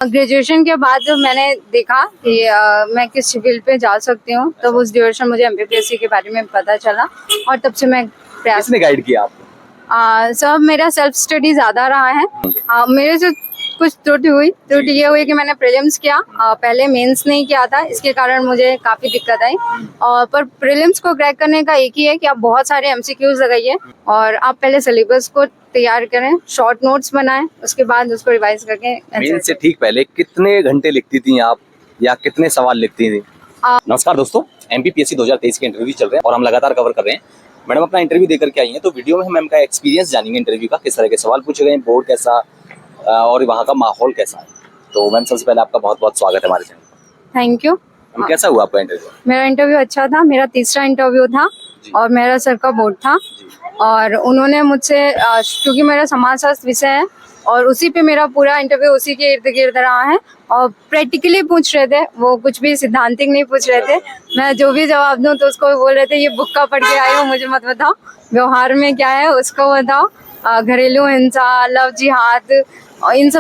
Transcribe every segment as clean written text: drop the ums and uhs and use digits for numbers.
Graduation के बाद जब मैंने देखा कि मैं किस फील्ड पे जा सकती हूँ, तब उस ड्यूरेशन मुझे एमपीपीएससी के बारे में पता चला और तब से मैं प्रयास। किसने गाइड किया आपको? सब मेरा सेल्फ स्टडी ज्यादा रहा है। मेरे से कुछ त्रुटि ये हुई कि मैंने प्रीलिम्स किया, पहले मेंस नहीं किया था, इसके कारण मुझे काफी दिक्कत आई। और पर प्रीलिम्स को क्रैक करने का एक ही है कि आप बहुत सारे एमसीक्यूज लगाइए और आप पहले सिलेबस को तैयार करें, शॉर्ट नोट्स बनाएं, उसके बाद उसको रिवाइज करके। मेंस से ठीक पहले कितने घंटे लिखती थी आप या कितने सवाल लिखती थी? नमस्कार दोस्तों, एमपीपीएससी 2023 के इंटरव्यू चल रहे हैं और हम लगातार कवर कर रहे हैं। मैडम अपना इंटरव्यू देकर के आई हैं, तो वीडियो में हम मैम का एक्सपीरियंस जानेंगे इंटरव्यू का, किस तरह के सवाल पूछे गए, बोर्ड कैसा और वहाँ का माहौल कैसा है। तो मैम सबसे पहले आपका बहुत बहुत स्वागत है हमारे चैनल पर। Thank you. कैसा हुआ आपका इंटरव्यू? मेरा इंटरव्यू अच्छा था, मेरा तीसरा इंटरव्यू था और मेरा सर का बोर्ड था और उन्होंने मुझसे क्योंकि मेरा समाजशास्त्र विषय है और उसी पे मेरा पूरा इंटरव्यू उसी के इर्द गिर्द रहा है और प्रैक्टिकली पूछ रहे थे, वो कुछ भी सिद्धांतिक नहीं पूछ रहे थे। मैं जो भी जवाब दूं तो उसको बोल रहे थे ये बुक का पढ़ के आए हो, मुझे मत बताओ, व्यवहार में क्या है उसको बताओ, घरेलू हिंसा, लव जिहाद, इन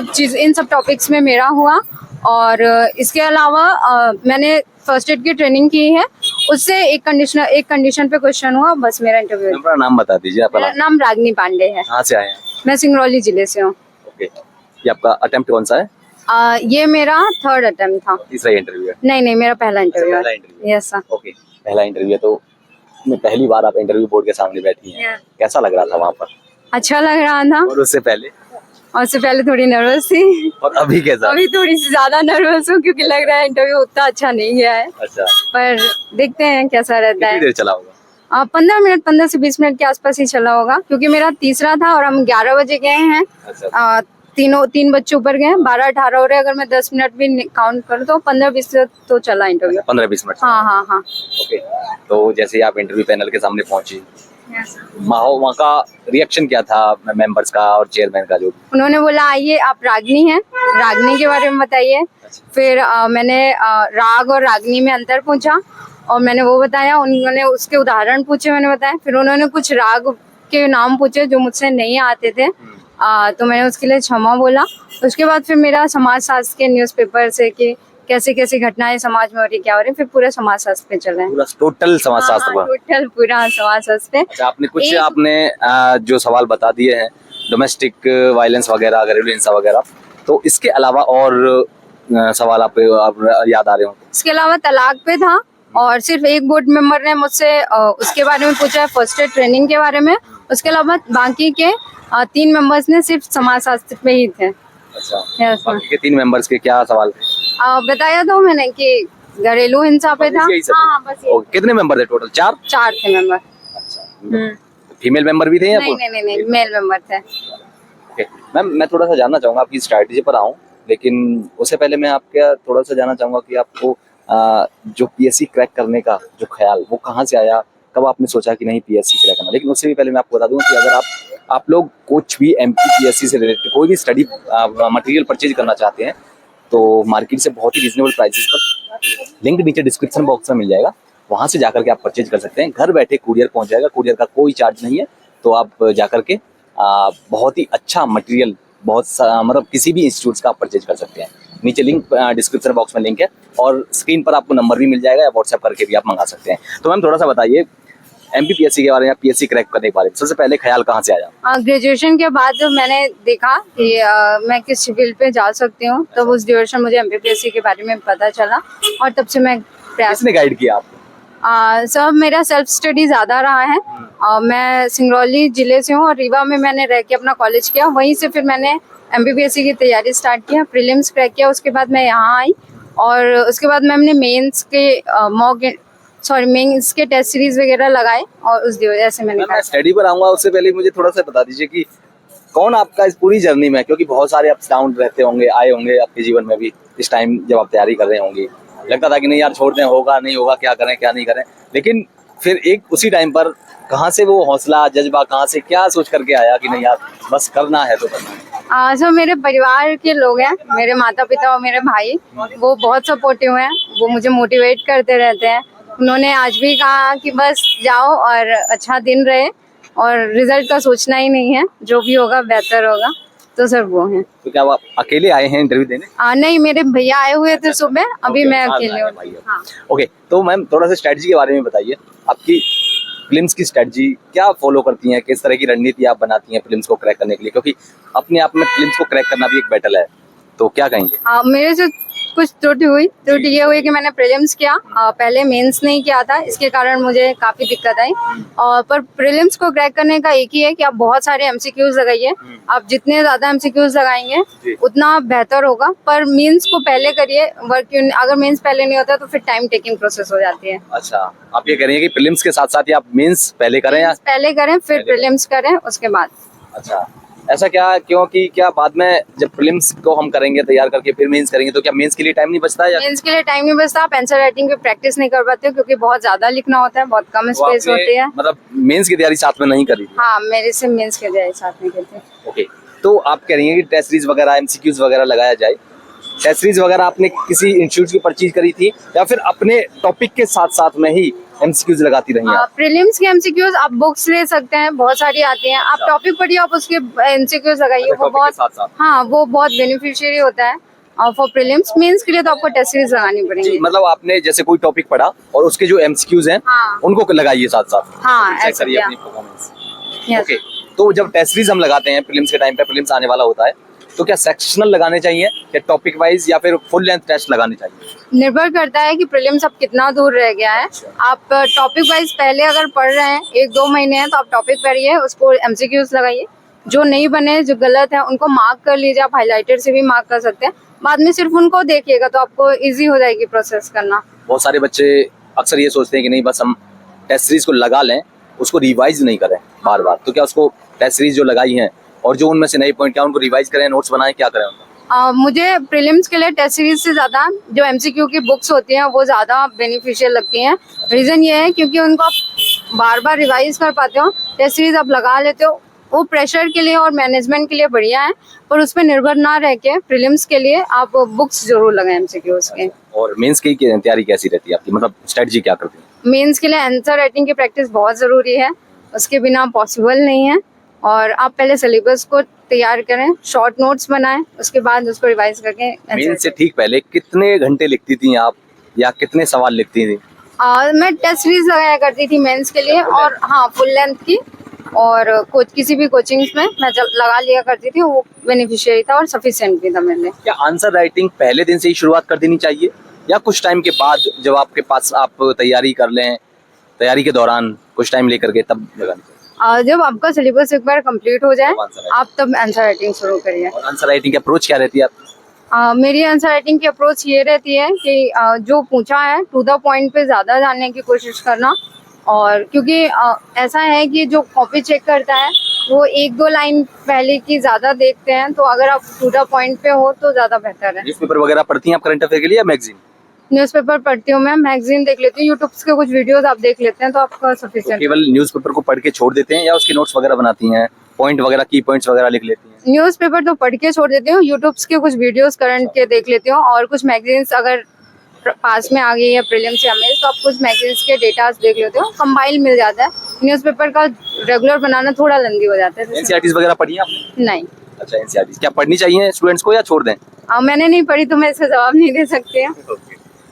सब टॉपिक्स में मेरा हुआ। और इसके अलावा मैंने फर्स्ट एड की ट्रेनिंग की है, उससे एक कंडीशन पे क्वेश्चन हुआ, बस मेरा इंटरव्यू। अपना नाम बता दीजिए। मेरा नाम रागनी पांडे है। कहाँ से आए हैं? मैं सिंगरौली जिले से हूँ। ओके, ये आपका अटेम्प्ट कौन सा है? ये मेरा थर्ड अटेम्प्ट था। तीसरा इंटरव्यू है? नहीं, मेरा पहला इंटरव्यू है। Yes sir. ओके, पहला इंटरव्यू है, तो पहली बार आप इंटरव्यू बोर्ड के सामने बैठी हैं, कैसा लग रहा था वहाँ पर? अच्छा लग रहा था। और उससे पहले थोड़ी नर्वस थी और अभी कैसा? अभी थोड़ी सी ज्यादा नर्वस हूँ क्योंकि लग रहा है इंटरव्यू उतना अच्छा नहीं गया है। अच्छा, पर देखते हैं कैसा रहता है। कितनी देर चला होगा? 15 से 20 मिनट के आसपास ही चला होगा क्योंकि मेरा तीसरा था और हम 11 बजे गए हैं। अच्छा। तीन बच्चे ऊपर गए, 12-18 हो रहे हैं। अगर मैं 10 मिनट भी काउंट करूँ तो 15-20 तो चला इंटरव्यू। 15-20 मिनट? हाँ। ओके, तो जैसे आप इंटरव्यू पैनल के सामने पहुंची, माहौल वहाँ का रिएक्शन क्या था मेंबर्स का और चेयरमैन का? जो उन्होंने बोला आइए आप रागनी हैं, रागनी के बारे में बताइए। फिर मैंने राग और रागनी में अंतर पूछा और मैंने वो बताया, उन्होंने उसके उदाहरण पूछे, मैंने बताया। फिर उन्होंने कुछ राग के नाम पूछे जो मुझसे नहीं आते थे, तो मैंने उसके लिए क्षमा बोला। उसके बाद फिर मेरा समाजशास्त्र के न्यूज़पेपर से कि कैसे कैसे घटनाएं समाज में हो रही, क्या हो रही, फिर पूरा समाजशास्त्र पे चल रहा है। पूरा टोटल समाजशास्त्र पर? टोटल पूरा समाजशास्त्र पे। अच्छा, आपने जो सवाल बता दिए हैं, डोमेस्टिक वायलेंस वगैरह, घरेलू हिंसा वगैरह, तो इसके अलावा और सवाल आप याद आ रहे हो? इसके अलावा तलाक पे था और सिर्फ एक बोर्ड मेंबर ने मुझसे उसके बारे में पूछा है, फर्स्ट एड ट्रेनिंग के बारे में। उसके अलावा बाकी के 3 मेंबर्स ने सिर्फ समाजशास्त्र पे ही थे। अच्छा, बाकी के 3 मेंबर्स के क्या सवाल थे? बताया तो मैंने कि घरेलू हिंसा पे था। हाँ, बस ये। कितने मेंबर थे टोटल? 4 थे मेंबर। अच्छा, फीमेल मेंबर भी थे या? नहीं, मेल मेंबर थे। ओके मैम, मैं थोड़ा सा जानना चाहूंगा, आपकी स्ट्रैटेजी पर आऊँ, लेकिन उससे पहले मैं आपका थोड़ा सा जानना चाहूंगा कि आपको जो पीएससी क्रैक करने का जो ख्याल, वो कहाँ से आया, कब आपने सोचा कि नहीं पीएससी क्रैक करना? लेकिन उससे भी पहले मैं आपको बता दूं कि अगर आप लोग कुछ भी एमपीपीएससी से रिलेटेड कोई भी स्टडी मटेरियल परचेज करना चाहते हैं तो मार्केट से बहुत ही रीजनेबल प्राइसेस पर, लिंक नीचे डिस्क्रिप्शन बॉक्स में मिल जाएगा, वहां से जाकर के आप परचेज कर सकते हैं। घर बैठे कुरियर पहुंच जाएगा, कुरियर का कोई चार्ज नहीं है, तो आप जाकर के बहुत ही अच्छा मटेरियल मतलब किसी भी इंस्टीट्यूट का आप परचेज कर सकते हैं। नीचे लिंक डिस्क्रिप्शन बॉक्स में लिंक है और स्क्रीन पर आपको नंबर भी मिल जाएगा, या व्हाट्सएप करके भी आप मंगा सकते हैं। तो मैम थोड़ा सा बताइए एमपीपीएससी के बारे में, पीएससी क्रैक करने के बारे में सबसे पहले ख्याल कहाँ से आया? ग्रेजुएशन के बाद जब मैंने देखा कि मैं किस फील्ड पे जा सकती हूँ, तब उस ड्यूरेशन मुझे एमपीपीएससी के बारे में पता चला और तब से मैं प्रयास। किसने गाइड किया आपको? सब मेरा सेल्फ स्टडी ज्यादा रहा है। मैं सिंगरौली जिले से हूँ और रीवा में मैंने रह के अपना कॉलेज किया, वहीं से फिर मैंने एमपीपीएससी की तैयारी स्टार्ट किया, प्रीलिम्स क्रैक किया, उसके बाद मैं यहाँ आई और उसके बाद मैंने मेंस के टेस्ट सीरीज वगैरह लगाए और उस वजह से मैंने स्टडी पर आऊंगा। उससे पहले मुझे थोड़ा सा बता दीजिए कि कौन आपका इस पूरी जर्नी में, क्योंकि बहुत सारे अप्स डाउन रहते होंगे, आए होंगे आपके जीवन में भी, इस टाइम जब आप तैयारी कर रहे होंगे लगता था कि नहीं यार छोड़ दें, होगा नहीं होगा, क्या करें क्या नहीं करें, लेकिन फिर एक उसी टाइम पर कहाँ से वो हौसला, जज्बा, कहाँ से क्या सोच करके आया कि नहीं यार बस करना है तो करना है? जो मेरे परिवार के लोग हैं, मेरे माता पिता और मेरे भाई, वो बहुत सपोर्टिव हैं, वो मुझे मोटिवेट करते रहते हैं। उन्होंने आज भी कहा कि बस जाओ और अच्छा दिन रहे और रिजल्ट का सोचना ही नहीं है, जो भी होगा बेहतर होगा। तो सर वो हैं। तो क्या आप अकेले आए हैं इंटरव्यू देने? नहीं, मेरे भैया आए हुए थे सुबह, अभी Okay, मैं साथ अकेले में आए हूँ। भाई। हाँ। ओके, तो मैम थोड़ा सा स्ट्रेटजी के बारे में बताइए। आपकी फिल्म्स की स्ट्रेटजी क्या फॉलो करती हैं, किस तरह की रणनीति आप बनाती हैं फिल्म्स को क्रैक करने के लिए, क्योंकि अपने आप में फिल्म्स को क्रैक करना भी एक बैटल है, तो क्या कहेंगे? मेरे से कुछ त्रुटि ये हुई कि मैंने प्रीलिम्स किया, पहले मेंस नहीं किया था, इसके कारण मुझे काफी दिक्कत आई। और पर प्रीलिम्स को क्रैक करने का एक ही है कि आप बहुत सारे एमसीक्यूज लगाइए। आप जितने ज्यादा एमसीक्यूज लगाएंगे जी। उतना बेहतर होगा। पर मेंस को पहले करिए, अगर मेंस पहले नहीं होता तो फिर टाइम टेकिंग प्रोसेस हो जाती है। अच्छा, आप ये कह रही हैं कि प्रीलिम्स के साथ साथ ही आप मेंस पहले करें या? पहले करें फिर पहले प्रीलिम्स करें उसके बाद। अच्छा, ऐसा क्या, क्योंकि क्या बाद में जब प्रीलिम्स को हम करेंगे तैयार करके फिर मेंस करेंगे तो क्या मेंस के लिए टाइम नहीं बचता है, या मेंस के लिए टाइम नहीं बचता, आप आंसर राइटिंग की प्रैक्टिस नहीं कर पाते हो क्योंकि बहुत ज्यादा लिखना होता है, बहुत कम तो स्पेस आपने होती है। मतलब मेंस की तैयारी साथ में नहीं करी? हाँ, मेरे से मेंस के लिए साथ में करते हैं। ओके, तो आप कह रही हैं कि टेस्ट सीरीज वगैरह एमसीक्यूज वगैरह लगाया जाए। टेस्ट सीरीज वगैरह आपने किसी इंस्टीट्यूट की परचेज करी थी या फिर अपने टॉपिक के साथ साथ में ही एमसीक्यूज लगाती रही हैं आप? प्रीलिम्स के एमसीक्यूज आप बुक्स ले सकते हैं, बहुत सारी आती हैं, आप अच्छा। टॉपिक पढ़िए, आप उसके एमसीक्यूज लगाइए, अच्छा, वो topic के बहुत, साथ-साथ। हाँ वो बहुत बेनिफिशियरी होता है। और फॉर प्रीलिम्स, मेंस के लिए तो आपको टेस्ट सीरीज लगानी जी, पड़ेगी। मतलब आपने जैसे कोई टॉपिक पढ़ा और उसके जो एमसीक्यूज हैं हाँ। उनको लगाइए साथ साथ, हाँ, चेक ऐसा करिए किया। अपनी परफॉर्मेंस। Yes. ओके, तो जब टेस्ट सीरीज हम लगाते हैं प्रीलिम्स के टाइम पे, प्रीलिम्स आने वाला होता है, तो क्या सेक्शनल लगाने चाहिए या टॉपिक वाइज या फिर फुल लेंथ टेस्ट लगाने चाहिए? निर्भर करता है कि प्रीलिम्स अब कितना दूर रह गया है। आप टॉपिक वाइज पहले अगर पढ़ रहे हैं, 1-2 महीने हैं, तो आप टॉपिक पढ़िए, उसको एमसीक्यूज लगाइए, जो नहीं बने, जो गलत है उनको मार्क कर लीजिए, आप हाईलाइटर से भी मार्क कर सकते हैं, बाद में सिर्फ उनको देखिएगा तो आपको इजी हो जाएगी प्रोसेस करना। बहुत सारे बच्चे अक्सर ये सोचते हैं कि नहीं बस हम टेस्ट सीरीज को लगा लें, उसको रिवाइज नहीं करें बार बार, तो क्या उसको टेस्ट सीरीज जो लगाई हैं और जो उनमें से नए पॉइंट क्या उनको रिवाइज करें, नोट्स बनाएं, क्या करें उनको? मुझे प्रीलिम्स के लिए टेस्ट सीरीज से ज़्यादा जो एमसीक्यू की बुक्स होती हैं वो ज़्यादा बेनिफिशियल लगती हैं। रीज़न ये है क्योंकि उनको आप बार बार रिवाइज कर पाते हो, टेस्ट सीरीज आप लगा लेते हो, वो प्रेशर के लिए और मैनेजमेंट के लिए बढ़िया है, पर उस पर निर्भर ना रह के प्रीलिम्स के लिए आप बुक्स जरूर लगाएं एमसीक्यूज के। और मेंस की तैयारी कैसी रहती है आपकी, मतलब स्ट्रेटजी क्या करती है? मेंस के लिए आंसर राइटिंग की प्रैक्टिस बहुत ज़रूरी है, उसके बिना पॉसिबल नहीं है। और आप पहले सिलेबस को तैयार करें, शॉर्ट नोट्स बनाएं, उसके बाद उसको रिवाइज करके मेंस से ठीक पहले कितने घंटे लिखती थी आप या कितने सवाल लिखती थी? मैं टेस्ट सीरीज लगाया करती थी मेंस के लिए, और हाँ फुल लेंथ की, और किसी भी कोचिंग्स में मैं जब लगा लिया करती थी, वो बेनिफिशियरी था और सफिशिएंट भी था मेरे लिए। क्या आंसर राइटिंग पहले दिन से ही शुरुआत कर देनी चाहिए या कुछ टाइम के बाद, जब आपके पास आप तैयारी कर लें, तैयारी के दौरान कुछ टाइम लेकर के तब लगानी चाहिए? जब आपका सिलेबस एक बार कंप्लीट हो जाए तब आंसर राइटिंग। आप तब आंसर राइटिंग शुरू करिए। और आंसर राइटिंग की अप्रोच क्या रहती है आपकी? मेरी आंसर राइटिंग की अप्रोच ये रहती है कि जो पूछा है टू द पॉइंट पे ज़्यादा जानने की कोशिश करना। और क्योंकि ऐसा है कि जो कॉपी चेक करता है वो 1-2 लाइन पहले की ज़्यादा देखते हैं, तो अगर आप टू द पॉइंट पे हो तो ज़्यादा बेहतर है। न्यूज़पेपर वगैरह पढ़ती हैं आप करंट अफेयर के लिए या मैगजीन? न्यूज़पेपर पढ़ती हूँ मैं, मैगजीन देख लेती हूँ, यूट्यूब के कुछ वीडियोस आप देख लेते हैं तो आपका तो सफिशिएंट। केवल न्यूज़पेपर को पढ़ के छोड़ देते हैं या उसके नोट्स वगैरह बनाती हैं, पॉइंट वगैरह की पॉइंट्स वगैरह लिख लेती हैं? न्यूज़पेपर तो पढ़ के छोड़ देती हूँ, यूट्यूब के कुछ वीडियोस करंट के देख लेती हूँ, और कुछ मैगजीन्स अगर पास में आ गई है प्रीलिम्स या मेंस तो आप कुछ मैगजीन्स के डेटास देख लेते हो, कंपाइल मिल जाता है। न्यूज़पेपर का रेगुलर बनाना थोड़ा लेंदी हो जाता है। एनसीईआरटीज वगैरह पढ़ी हैं आपने? नहीं, अच्छा, एनसीईआरटीज क्या पढ़नी चाहिए स्टूडेंट्स को या छोड़ दें? मैंने नहीं पढ़ी तो मैं इसका जवाब नहीं दे सकती हूँ।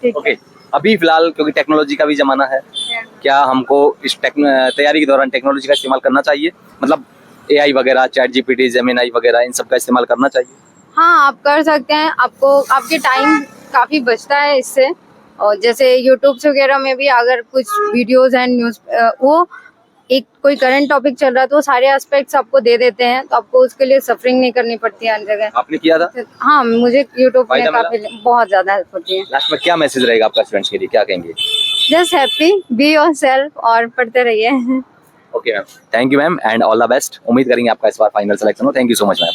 ठीक है। ओके, अभी फिलहाल क्योंकि टेक्नोलॉजी का भी जमाना है, क्या हमको इस तैयारी के दौरान टेक्नोलॉजी का इस्तेमाल करना चाहिए, मतलब एआई वगैरह, चैट जीपीटी, जेमिनाई वगैरह, इन सब का इस्तेमाल करना चाहिए? हाँ, आप कर सकते हैं, आपको आपके टाइम काफ़ी बचता है इससे। और जैसे यूट्यूब वगैरह में भी अगर कुछ वीडियोस हैं न्यूज़, वो एक कोई करंट टॉपिक चल रहा है तो सारे एस्पेक्ट्स आपको दे देते हैं, तो आपको उसके लिए सफरिंग नहीं करनी पड़ती है हर जगह। आपने किया था? हाँ, मुझे यूट्यूब में फायदा काफ़ी बहुत ज़्यादा हेल्प होती है। लास्ट में क्या मैसेज रहेगा आपका स्टूडेंट्स के लिए, क्या कहेंगे? जस्ट हैप्पी, बी योरसेल्फ और पढ़ते रहिए। Okay ma'am, thank you ma'am and all the best. उम्मीद करेंगे आपका इस बार फाइनल सिलेक्शन हो। Thank you so much ma'am.